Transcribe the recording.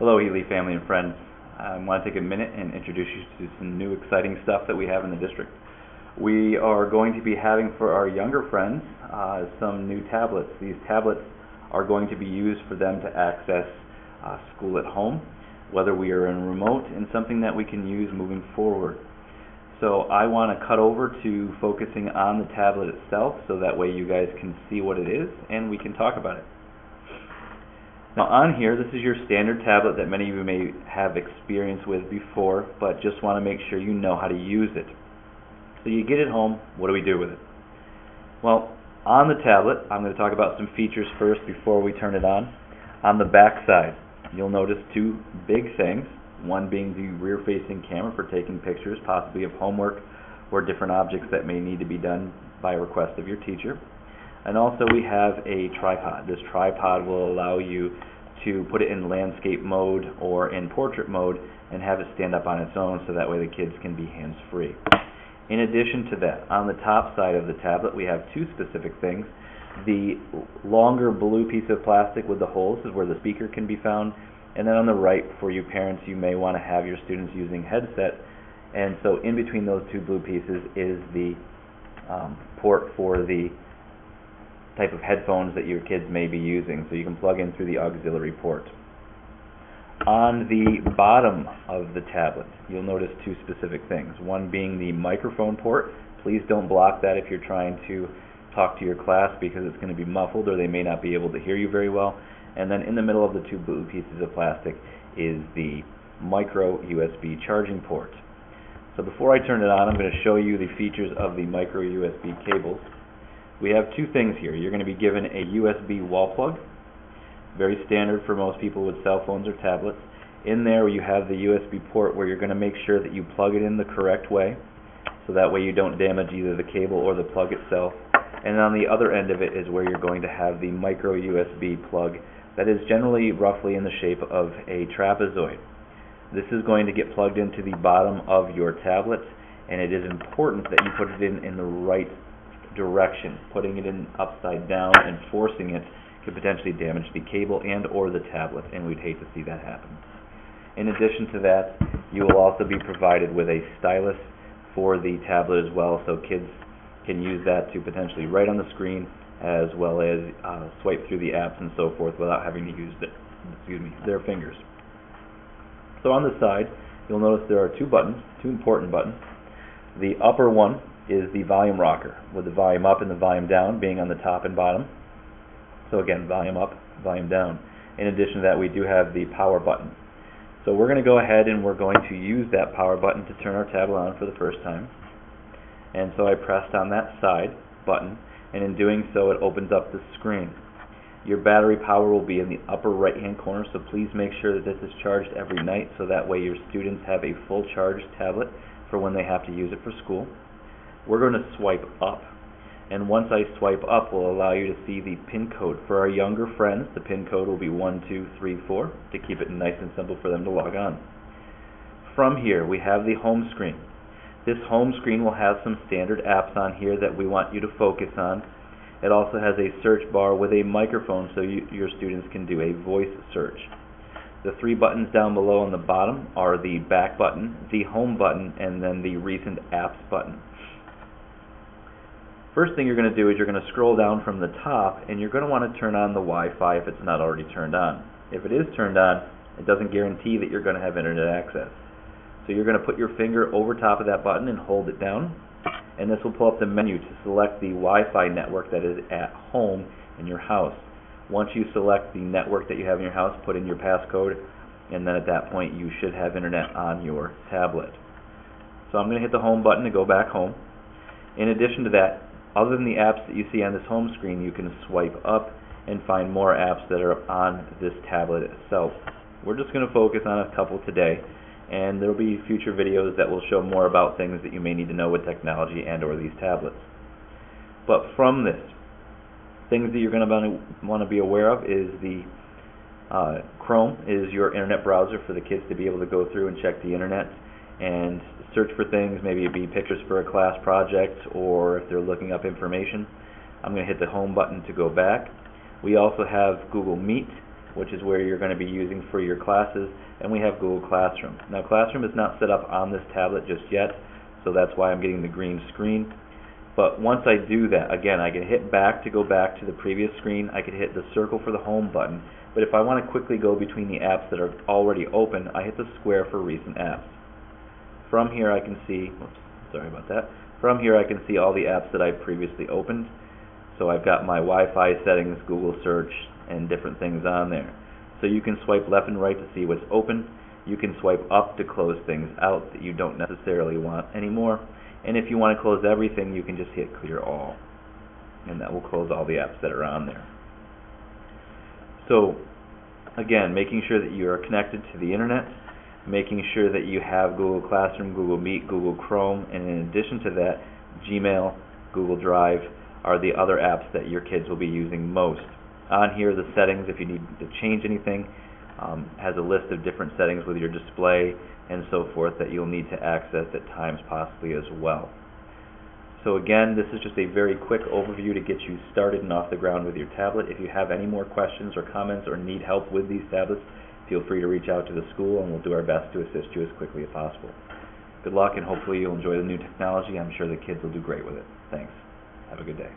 Hello, Healy family and friends. I want to take a minute and introduce you to some new exciting stuff that we have in the district. We are going to be having for our younger friends some new tablets. These tablets are going to be used for them to access school at home, whether we are in remote, and something that we can use moving forward. So I want to cut over to focusing on the tablet itself so that way you guys can see what it is and we can talk about it. Now on here, this is your standard tablet that many of you may have experience with before, but just want to make sure you know how to use it. So you get it home, what do we do with it? Well, on the tablet, I'm going to talk about some features first before we turn it on. On the back side, you'll notice two big things, one being the rear-facing camera for taking pictures, possibly of homework or different objects that may need to be done by request of your teacher. And also we have a tripod. This tripod will allow you to put it in landscape mode or in portrait mode and have it stand up on its own so that way the kids can be hands-free. In addition to that, on the top side of the tablet we have two specific things. The longer blue piece of plastic with the holes is where the speaker can be found, and then on the right, for you parents, you may want to have your students using headset, and so in between those two blue pieces is the port for the type of headphones that your kids may be using, so you can plug in through the auxiliary port. On the bottom of the tablet, you'll notice two specific things. One being the microphone port. Please don't block that if you're trying to talk to your class because it's going to be muffled or they may not be able to hear you very well. And then in the middle of the two blue pieces of plastic is the micro USB charging port. So before I turn it on, I'm going to show you the features of the micro USB cables. We have two things here. You're going to be given a USB wall plug, very standard for most people with cell phones or tablets. In there you have the USB port where you're going to make sure that you plug it in the correct way, so that way you don't damage either the cable or the plug itself. And on the other end of it is where you're going to have the micro USB plug that is generally roughly in the shape of a trapezoid. This is going to get plugged into the bottom of your tablet, and it is important that you put it in the right direction. Putting it in upside down and forcing it could potentially damage the cable and or the tablet, and we'd hate to see that happen. In addition to that, you will also be provided with a stylus for the tablet as well, so kids can use that to potentially write on the screen as well as swipe through the apps and so forth without having to use their fingers. So on the side, you'll notice there are two buttons, two important buttons. The upper one is the volume rocker, with the volume up and the volume down being on the top and bottom. So again, volume up, volume down. In addition to that, we do have the power button. So we're going to go ahead and we're going to use that power button to turn our tablet on for the first time. And so I pressed on that side button, and in doing so it opens up the screen. Your battery power will be in the upper right hand corner, so please make sure that this is charged every night so that way your students have a full charged tablet for when they have to use it for school. We're going to swipe up, and once I swipe up will allow you to see the PIN code. For our younger friends, the PIN code will be 1234 to keep it nice and simple for them to log on. From here we have the home screen. This home screen will have some standard apps on here that we want you to focus on. It also has a search bar with a microphone so your students can do a voice search. The three buttons down below on the bottom are the back button, the home button, and then the recent apps button. First thing you're going to do is you're going to scroll down from the top and you're going to want to turn on the Wi-Fi if it's not already turned on. If it is turned on, it doesn't guarantee that you're going to have internet access. So you're going to put your finger over top of that button and hold it down, and this will pull up the menu to select the Wi-Fi network that is at home in your house. Once you select the network that you have in your house, put in your passcode, and then at that point you should have internet on your tablet. So I'm going to hit the home button to go back home. In addition to that, other than the apps that you see on this home screen, you can swipe up and find more apps that are on this tablet itself. We're just going to focus on a couple today, and there will be future videos that will show more about things that you may need to know with technology and or these tablets. But from this, things that you're going to want to be aware of is the Chrome is your internet browser for the kids to be able to go through and check the internet and search for things, maybe it be pictures for a class project or if they're looking up information. I'm going to hit the home button to go back. We also have Google Meet which is where you're going to be using for your classes, and we have Google Classroom. Now, Classroom is not set up on this tablet just yet, so that's why I'm getting the green screen. But once I do that, again, I can hit back to go back to the previous screen. I can hit the circle for the home button. But if I want to quickly go between the apps that are already open, I hit the square for recent apps. From here I can see, From here I can see all the apps that I've previously opened. So I've got my Wi-Fi settings, Google search, and different things on there. So you can swipe left and right to see what's open. You can swipe up to close things out that you don't necessarily want anymore. And if you want to close everything, you can just hit clear all. And that will close all the apps that are on there. So, again, making sure that you are connected to the internet, making sure that you have Google Classroom, Google Meet, Google Chrome, and in addition to that, Gmail, Google Drive are the other apps that your kids will be using most. On here, the settings, if you need to change anything, has a list of different settings with your display and so forth that you'll need to access at times possibly as well. So again, this is just a very quick overview to get you started and off the ground with your tablet. If you have any more questions or comments or need help with these tablets, feel free to reach out to the school and we'll do our best to assist you as quickly as possible. Good luck, and hopefully you'll enjoy the new technology. I'm sure the kids will do great with it. Thanks. Have a good day.